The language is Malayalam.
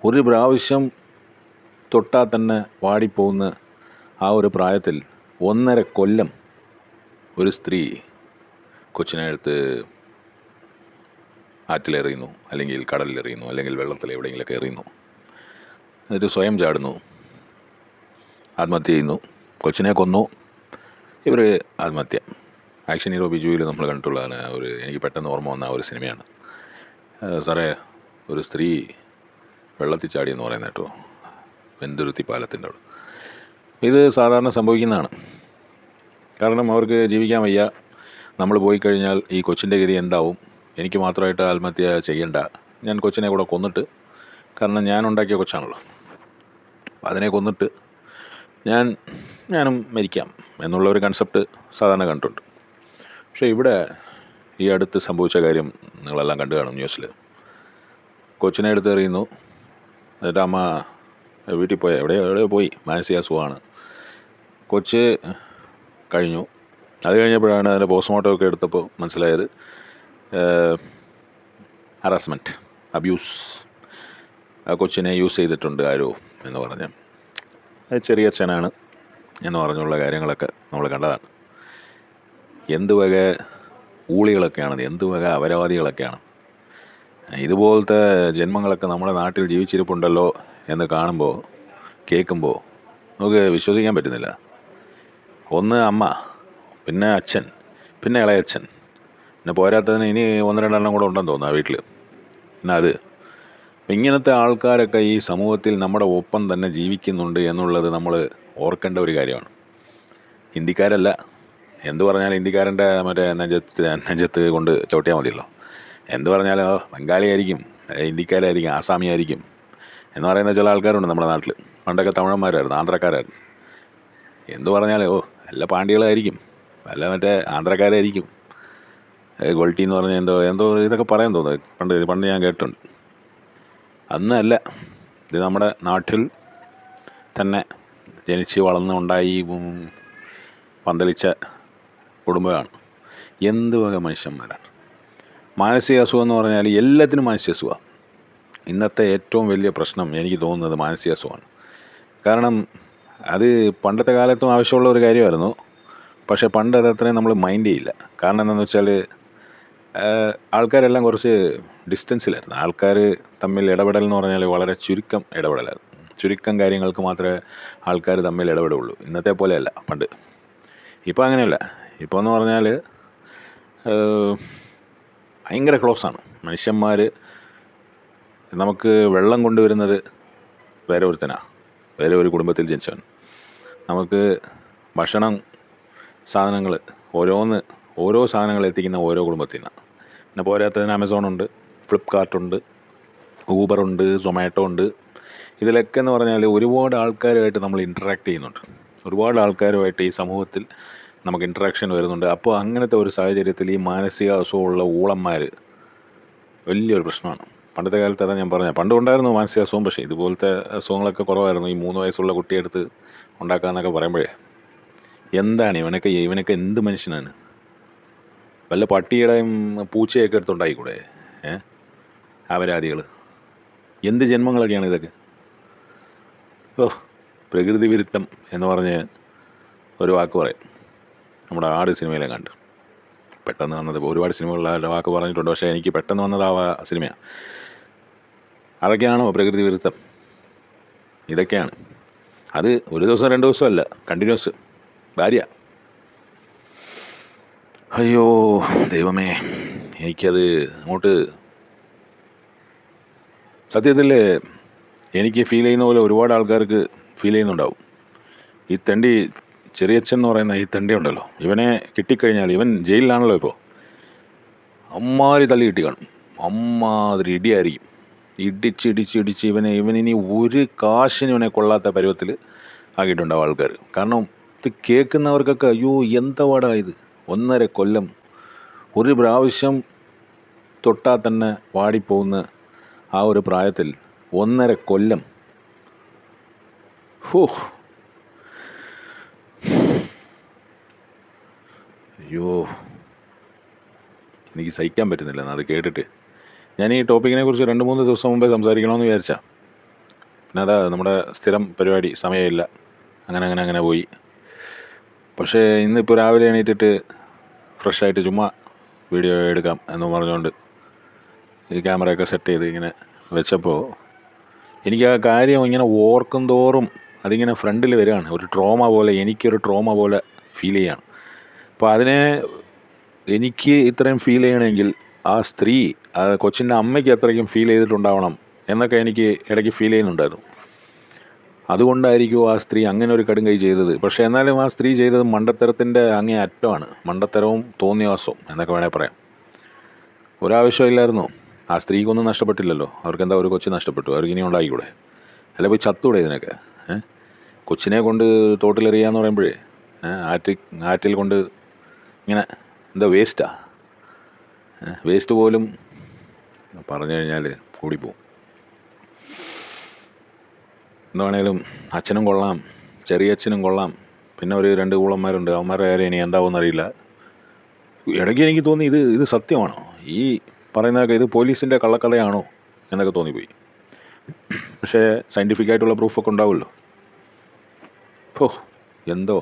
ഒരു പ്രാവശ്യം തൊട്ടാൽ തന്നെ വാടിപ്പോകുന്ന ആ ഒരു പ്രായത്തിൽ 1.5 കൊല്ലം ഒരു സ്ത്രീ കൊച്ചിനെ എടുത്ത് ആറ്റിലെറിയുന്നു, അല്ലെങ്കിൽ കടലിലെറിയുന്നു, അല്ലെങ്കിൽ വെള്ളത്തിൽ എവിടെയെങ്കിലുമൊക്കെ എറിയുന്നു. എന്നിട്ട് സ്വയം ചാടുന്നു, ആത്മഹത്യ ചെയ്യുന്നു, കൊച്ചിനെ കൊന്നു, ഇവർ ആത്മഹത്യ. ആക്ഷൻ ഹീറോ ബിജുവിൽ നമ്മൾ കണ്ടിട്ടുള്ളതാണ്. എനിക്ക് പെട്ടെന്ന് ഓർമ്മ വന്ന ആ ഒരു സിനിമയാണ്. സാറേ, ഒരു സ്ത്രീ വെള്ളത്തിൽ ചാടിയെന്ന് പറയുന്നത് കേട്ടോ, വെന്തുരുത്തി പാലത്തിൻ്റെ അവിടെ. ഇത് സാധാരണ സംഭവിക്കുന്നതാണ്. കാരണം അവർക്ക് ജീവിക്കാൻ വയ്യ. നമ്മൾ പോയി കഴിഞ്ഞാൽ ഈ കൊച്ചിൻ്റെ ഗതി എന്താവും, എനിക്ക് മാത്രമായിട്ട് ആത്മഹത്യ ചെയ്യണ്ട, ഞാൻ കൊച്ചിനെ കൂടെ കൊന്നിട്ട്, കാരണം ഞാൻ ഉണ്ടാക്കിയ കൊച്ചാണല്ലോ, അതിനെ കൊന്നിട്ട് ഞാനും മരിക്കാം എന്നുള്ള ഒരു കൺസെപ്റ്റ് സാധാരണ കണ്ടിട്ടുണ്ട്. പക്ഷേ ഇവിടെ ഈ അടുത്ത് സംഭവിച്ച കാര്യം നിങ്ങളെല്ലാം കണ്ടു കാണും ന്യൂസിൽ. കൊച്ചിനെ എടുത്തെറിയുന്നു, എന്നിട്ട് അമ്മ വീട്ടിൽ പോയി എവിടെയോ പോയി, മാനസികാസുഖമാണ്. കൊച്ച് കഴിഞ്ഞു. അത് കഴിഞ്ഞപ്പോഴാണ് അതിൻ്റെ പോസ്റ്റ്മോർട്ടം ഒക്കെ എടുത്തപ്പോൾ മനസ്സിലായത് ഹറാസ്മെൻറ്റ്, അബ്യൂസ്, ആ കൊച്ചിനെ യൂസ് ചെയ്തിട്ടുണ്ട് ആരോ എന്ന് പറഞ്ഞ്. അത് ചെറിയച്ഛനാണ് എന്ന് പറഞ്ഞുള്ള കാര്യങ്ങളൊക്കെ നമ്മൾ കണ്ടതാണ്. എന്ത് വക ഊളികളൊക്കെയാണത്, എന്ത് വക അപരാധികളൊക്കെയാണ്. ഇതുപോലത്തെ ജന്മങ്ങളൊക്കെ നമ്മുടെ നാട്ടിൽ ജീവിച്ചിരിപ്പുണ്ടല്ലോ എന്ന് കാണുമ്പോൾ, കേൾക്കുമ്പോൾ നമുക്ക് വിശ്വസിക്കാൻ പറ്റുന്നില്ല. ഒന്ന് അമ്മ, പിന്നെ അച്ഛൻ, പിന്നെ ഇളയച്ഛൻ, പിന്നെ പോരാത്തതിന് ഇനി 1-2 എണ്ണം കൂടെ ഉണ്ടെന്ന് തോന്നുന്നു ആ വീട്ടിൽ. പിന്നെ അത് ഇങ്ങനത്തെ ആൾക്കാരൊക്കെ ഈ സമൂഹത്തിൽ നമ്മുടെ ഒപ്പം തന്നെ ജീവിക്കുന്നുണ്ട് എന്നുള്ളത് നമ്മൾ ഓർക്കേണ്ട ഒരു കാര്യമാണ്. ഹിന്ദിക്കാരല്ല, എന്തു പറഞ്ഞാലും ഹിന്ദിക്കാരൻ്റെ മറ്റേ നെഞ്ചത്ത് കൊണ്ട് ചവിട്ടിയാൽ മതിയല്ലോ. എന്തു പറഞ്ഞാലും ബംഗാളിയായിരിക്കും, ഹിന്ദിക്കാരായിരിക്കും, ആസാമിയായിരിക്കും എന്ന് പറയുന്ന ചില ആൾക്കാരുണ്ട് നമ്മുടെ നാട്ടിൽ. പണ്ടൊക്കെ തമിഴന്മാരായിരുന്നു, ആന്ധ്രക്കാരായിരുന്നു. എന്തു പറഞ്ഞാലും എല്ലാ പാണ്ടികളായിരിക്കും, വല്ല മറ്റേ ആന്ധ്രക്കാരായിരിക്കും. ഗോൾട്ടി എന്ന് പറഞ്ഞാൽ എന്തോ ഇതൊക്കെ പറയാൻ തോന്നുന്നു, പണ്ട് ഞാൻ കേട്ടിട്ടുണ്ട്. അന്നല്ല, ഇത് നമ്മുടെ നാട്ടിൽ തന്നെ ജനിച്ച് വളർന്ന് ഉണ്ടായി പന്തലിച്ച കുടുംബമാണ്. എന്ത് വക മനുഷ്യന്മാരാണ്. മാനസിക അസുഖം എന്ന് പറഞ്ഞാൽ എല്ലാത്തിനും മാനസിക അസുഖമാണ്. ഇന്നത്തെ ഏറ്റവും വലിയ പ്രശ്നം എനിക്ക് തോന്നുന്നത് മാനസിക അസുഖമാണ്. കാരണം അത് പണ്ടത്തെ കാലത്തും ആവശ്യമുള്ള ഒരു കാര്യമായിരുന്നു. പക്ഷേ പണ്ട് അതത്രയും നമ്മൾ മൈൻഡ് ചെയ്യില്ല. കാരണം എന്താണെന്ന് വെച്ചാൽ ആൾക്കാരെല്ലാം കുറച്ച് ഡിസ്റ്റൻസിലായിരുന്നു. ആൾക്കാർ തമ്മിൽ ഇടപെടൽ എന്ന് പറഞ്ഞാൽ വളരെ ചുരുക്കം ഇടപെടലായിരുന്നു. ചുരുക്കം കാര്യങ്ങൾക്ക് മാത്രമേ ആൾക്കാർ തമ്മിൽ ഇടപെടുള്ളൂ. ഇന്നത്തെ പോലെയല്ല പണ്ട്. ഇപ്പോൾ അങ്ങനെയല്ല. ഇപ്പോൾ എന്ന് പറഞ്ഞാൽ ഭയങ്കര ക്ലോസാണ് മനുഷ്യന്മാർ. നമുക്ക് വെള്ളം കൊണ്ടുവരുന്നത് വേറെ ഒരുത്തനാണ്, വേറെ ഒരു കുടുംബത്തിൽ ജനിച്ചവൻ. നമുക്ക് ഭക്ഷണം, സാധനങ്ങൾ, ഓരോ സാധനങ്ങൾ എത്തിക്കുന്ന ഓരോ കുടുംബത്തിൽ നിന്നാണ്. പിന്നെ പോരാത്തതിന് ആമസോണുണ്ട്, ഫ്ലിപ്കാർട്ടുണ്ട്, ഊബറുണ്ട്, സൊമാറ്റോ ഉണ്ട്. ഇതിലൊക്കെ എന്ന് പറഞ്ഞാൽ ഒരുപാട് ആൾക്കാരുമായിട്ട് നമ്മൾ ഇൻറ്ററാക്ട് ചെയ്യുന്നുണ്ട്. ഒരുപാട് ആൾക്കാരുമായിട്ട് ഈ സമൂഹത്തിൽ നമുക്ക് ഇൻറ്ററാക്ഷൻ വരുന്നുണ്ട്. അപ്പോൾ അങ്ങനത്തെ ഒരു സാഹചര്യത്തിൽ ഈ മാനസിക അസുഖമുള്ള ഊളന്മാർ വലിയൊരു പ്രശ്നമാണ്. പണ്ടത്തെ കാലത്ത് അതാ ഞാൻ പറഞ്ഞത്, പണ്ടുണ്ടായിരുന്നു മാനസിക അസുഖം. പക്ഷേ ഇതുപോലത്തെ അസുഖങ്ങളൊക്കെ കുറവായിരുന്നു. ഈ 3 വയസ്സുള്ള കുട്ടിയെടുത്ത് ഉണ്ടാക്കാമെന്നൊക്കെ പറയുമ്പോഴേ, എന്താണ് ഇവനൊക്കെ എന്ത് മനുഷ്യനാണ്? വല്ല പട്ടിയുടെയും പൂച്ചയൊക്കെ എടുത്തുണ്ടായിക്കൂടെ? അപരാധികൾ, എന്ത് ജന്മങ്ങളൊക്കെയാണ് ഇതൊക്കെ? പ്രകൃതി വിരുദ്ധം എന്ന് പറഞ്ഞ് ഒരു വാക്ക് പറയും. നമ്മുടെ ആട് സിനിമയിലെ കണ്ട് പെട്ടെന്ന് വന്നത്. ഒരുപാട് സിനിമകളിൽ വാക്ക് പറഞ്ഞിട്ടുണ്ട്, പക്ഷേ എനിക്ക് പെട്ടെന്ന് വന്നത് ആ സിനിമയാണ്. അതൊക്കെയാണോ പ്രകൃതി വിരുദ്ധം? ഇതൊക്കെയാണ് അത്. 1 ദിവസം 2 ദിവസമല്ല, കണ്ടിന്യൂസ് ഭാര്യ. അയ്യോ ദൈവമേ, എനിക്കത് അങ്ങോട്ട് സത്യത്തിൽ എനിക്ക് ഫീൽ ചെയ്യുന്ന പോലെ ഒരുപാട് ആൾക്കാർക്ക് ഫീൽ ചെയ്യുന്നുണ്ടാവും. ഈ തെണ്ടി ചെറിയച്ഛൻ എന്ന് പറയുന്ന ഈ തെണ്ടി ഉണ്ടല്ലോ, ഇവനെ കിട്ടിക്കഴിഞ്ഞാൽ, ഇവൻ ജയിലിലാണല്ലോ ഇപ്പോൾ, അമ്മാതിരി തള്ളി കിട്ടി കാണും. അമ്മാതിരി ഇടിയായിരിക്കും. ഇടിച്ച് ഇവനിനി ഒരു കാശിന് ഇവനെ കൊള്ളാത്ത പരുവത്തിൽ ആക്കിയിട്ടുണ്ടാവും ആൾക്കാർ. കാരണം ഇത് കേൾക്കുന്നവർക്കൊക്കെ അയ്യോ എന്താ പാടാ ഇത്. 1.5 കൊല്ലം ഒരു പ്രാവശ്യം തൊട്ടാൽ തന്നെ വാടിപ്പോകുന്ന ആ ഒരു പ്രായത്തിൽ 1.5 കൊല്ലം. അയ്യോ, എനിക്ക് സഹിക്കാൻ പറ്റുന്നില്ല അത് കേട്ടിട്ട്. ഞാൻ ഈ ടോപ്പിക്കിനെ കുറിച്ച് 2-3 ദിവസം മുമ്പേ സംസാരിക്കണമെന്ന് വിചാരിച്ചാ. പിന്നെ അതാ നമ്മുടെ സ്ഥിരം പരിപാടി, സമയമില്ല, അങ്ങനെ പോയി. പക്ഷേ ഇന്നിപ്പോൾ രാവിലെ എണീറ്റിട്ട് ഫ്രഷായിട്ട് ചുമ്മാ വീഡിയോ എടുക്കാം എന്ന് പറഞ്ഞുകൊണ്ട് ഈ ക്യാമറയൊക്കെ സെറ്റ് ചെയ്ത് ഇങ്ങനെ വെച്ചപ്പോൾ എനിക്ക് ആ കാര്യം ഇങ്ങനെ ഓർക്കും തോറും അതിങ്ങനെ ഫ്രണ്ടിൽ വരികയാണ്. ഒരു ട്രോമ പോലെ, എനിക്കൊരു ട്രോമ പോലെ ഫീൽ ചെയ്യാണ്. അപ്പോൾ അതിനെ എനിക്ക് ഇത്രയും ഫീൽ ചെയ്യണമെങ്കിൽ ആ സ്ത്രീ, ആ കൊച്ചിൻ്റെ അമ്മയ്ക്ക് അത്രയ്ക്കും ഫീൽ ചെയ്തിട്ടുണ്ടാവണം എന്നൊക്കെ എനിക്ക് ഇടയ്ക്ക് ഫീൽ ചെയ്യുന്നുണ്ടായിരുന്നു. അതുകൊണ്ടായിരിക്കും ആ സ്ത്രീ അങ്ങനെ ഒരു കടുംകൈ ചെയ്തത്. പക്ഷേ എന്നാലും ആ സ്ത്രീ ചെയ്തത് മണ്ടത്തരത്തിൻ്റെ അങ്ങേ അറ്റമാണ്. മണ്ടത്തരവും തോന്നിയവാസവും എന്നൊക്കെ വേണേൽ പറയാം. ഒരാവശ്യമില്ലായിരുന്നു. ആ സ്ത്രീക്കൊന്നും നഷ്ടപ്പെട്ടില്ലല്ലോ. അവർക്കെന്താ ഒരു കൊച്ചു നഷ്ടപ്പെട്ടു, അവർക്ക് ഇനി ഉണ്ടായിക്കൂടെ? അല്ല പോയി ചത്തൂടെ ഇതിനൊക്കെ? കൊച്ചിനെ കൊണ്ട് തോട്ടിലെറിയാന്ന് പറയുമ്പോഴേ ആറ്റിൽ കൊണ്ട് ഇങ്ങനെ എന്താ വേസ്റ്റാ? വേസ്റ്റ് പോലും പറഞ്ഞു കഴിഞ്ഞാൽ കൂടിപ്പോവും. എന്താണേലും അച്ഛനും കൊള്ളാം, ചെറിയച്ഛനും കൊള്ളാം, പിന്നെ ഒരു 2 കൂളന്മാരുണ്ട്. അവന്മാരുടെ കാര്യം ഇനി എന്താവുമെന്നറിയില്ല. ഇടയ്ക്ക് എനിക്ക് തോന്നി ഇത് സത്യമാണോ, ഈ പറയുന്നതൊക്കെ ഇത് പോലീസിൻ്റെ കള്ളക്കഥയാണോ എന്നൊക്കെ തോന്നിപ്പോയി. പക്ഷേ സയൻറ്റിഫിക്കായിട്ടുള്ള പ്രൂഫൊക്കെ ഉണ്ടാവുമല്ലോ. എന്തോ